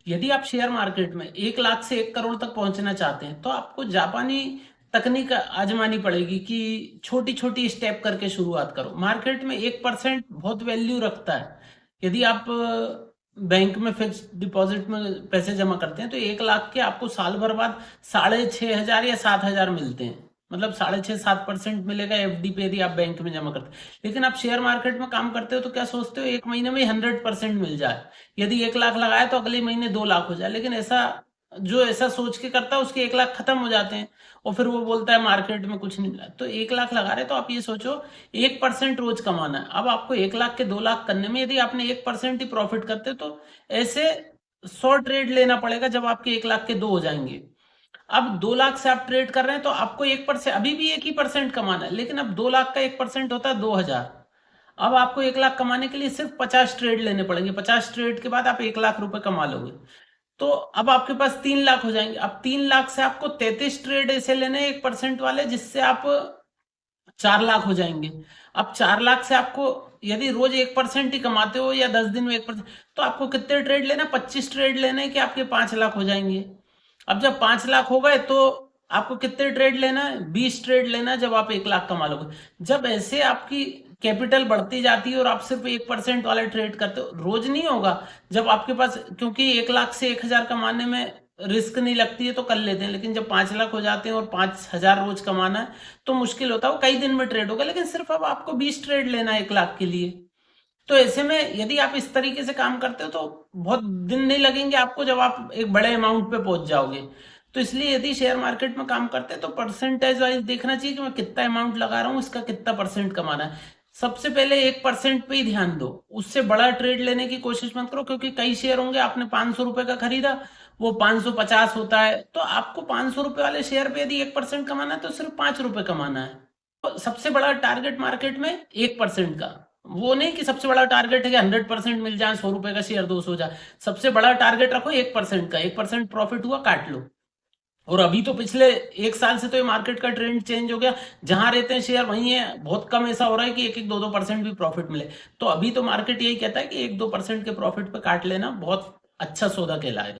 यदि आप share market में 1 लाख से 1 करोड़ तक पहुंचना चाहते हैं तो आपको जापानी तकनीक आजमानी पड़ेगी कि छोटी छोटी स्टेप करके शुरुआत करो। मार्केट में 1% बहुत वैल्यू रखता है। यदि आप बैंक में फिक्स डिपॉजिट में पैसे जमा करते हैं तो 1 लाख के आपको साल भर बाद 6,500 या 7,000 मिलते हैं। मतलब 6.5-7% मिलेगा एफडी पे यदि आप बैंक में जमा करते हैं। लेकिन आप शेयर मार्केट में काम करते हो तो क्या सोचते हो, एक महीने में 100% मिल जाए। यदि 1 लाख लगाए तो अगले महीने 2 लाख हो जाए। लेकिन ऐसा सोच के करता है उसके 1 लाख खत्म हो जाते हैं और फिर वो बोलता है मार्केट में कुछ नहीं मिला। तो 1 लाख लगा रहे तो आप ये सोचो 1% रोज कमाना है। अब आपको 1 लाख के 2 लाख करने में यदि आपने 1% ही प्रॉफिट करते तो ऐसे 100 ट्रेड लेना पड़ेगा जब आपके 1 लाख के 2 हो जाएंगे। अब 2 लाख से आप ट्रेड कर रहे हैं तो आपको 1% अभी भी 1 ही% कमाना है। लेकिन अब 2 लाख का 1% होता है 2,000। अब आपको 1 लाख कमाने के लिए सिर्फ 50 ट्रेड लेने पड़ेंगे। 50 ट्रेड के बाद आप 1 लाख रुपए कमा लोगे। तो अब आपके पास 3 लाख हो जाएंगे। अब 3 लाख से आपको 33 ट्रेड ऐसे लेने 1% वाले जिससे आप 4 लाख हो जाएंगे। अब 4 लाख से आपको यदि रोज 1% ही कमाते हो या 10 दिन में 1%, तो आपको कितने ट्रेड लेना, 25 ट्रेड लेने कि आपके 5 लाख हो जाएंगे। अब जब 5 लाख हो गए तो आपको कितने ट्रेड लेना है, 20 ट्रेड लेना है जब आप 1 लाख कमा लोगे। जब ऐसे आपकी कैपिटल बढ़ती जाती है और आप सिर्फ 1% वाले ट्रेड करते हो, रोज नहीं होगा। जब आपके पास, क्योंकि 1 लाख से 1,000 कमाने में रिस्क नहीं लगती है तो कर लेते हैं। लेकिन जब 5 लाख हो जाते हैं और 5,000 रोज कमाना है तो मुश्किल होता है। वो कई दिन में ट्रेड होगा लेकिन सिर्फ अब आपको 20 ट्रेड लेना है 1 लाख के लिए। तो ऐसे में यदि आप इस तरीके से काम करते हो तो बहुत दिन नहीं लगेंगे आपको जब आप एक बड़े अमाउंट पे पहुंच जाओगे। तो इसलिए यदि शेयर मार्केट में काम करते हैं तो परसेंटेज वाइज देखना चाहिए कि मैं कितना अमाउंट लगा रहा हूँ, इसका कितना परसेंट कमाना है। सबसे पहले 1% पे ही ध्यान दो। उससे बड़ा ट्रेड लेने की कोशिश मत करो, क्योंकि कई शेयर होंगे आपने 500 रुपए का खरीदा, वो 550 होता है। तो आपको 500 रुपए वाले शेयर पे यदि 1% कमाना है तो सिर्फ 5 रुपए कमाना है। तो सबसे बड़ा टारगेट मार्केट में 1% का, वो नहीं कि सबसे बड़ा टारगेट है कि 100% मिल जाए, 100 रुपए का शेयर 200 हो जाए। सबसे बड़ा टारगेट रखो 1% का। 1% प्रॉफिट हुआ काट लो। और अभी तो पिछले 1 साल से तो ये मार्केट का ट्रेंड चेंज हो गया। जहां रहते हैं शेयर वहीं है। बहुत कम ऐसा हो रहा है कि 1-1, 2-2% भी प्रॉफिट मिले। तो अभी तो मार्केट यही कहता है कि 1-2% के प्रॉफिट पे काट लेना बहुत अच्छा सौदा कहलाएगा।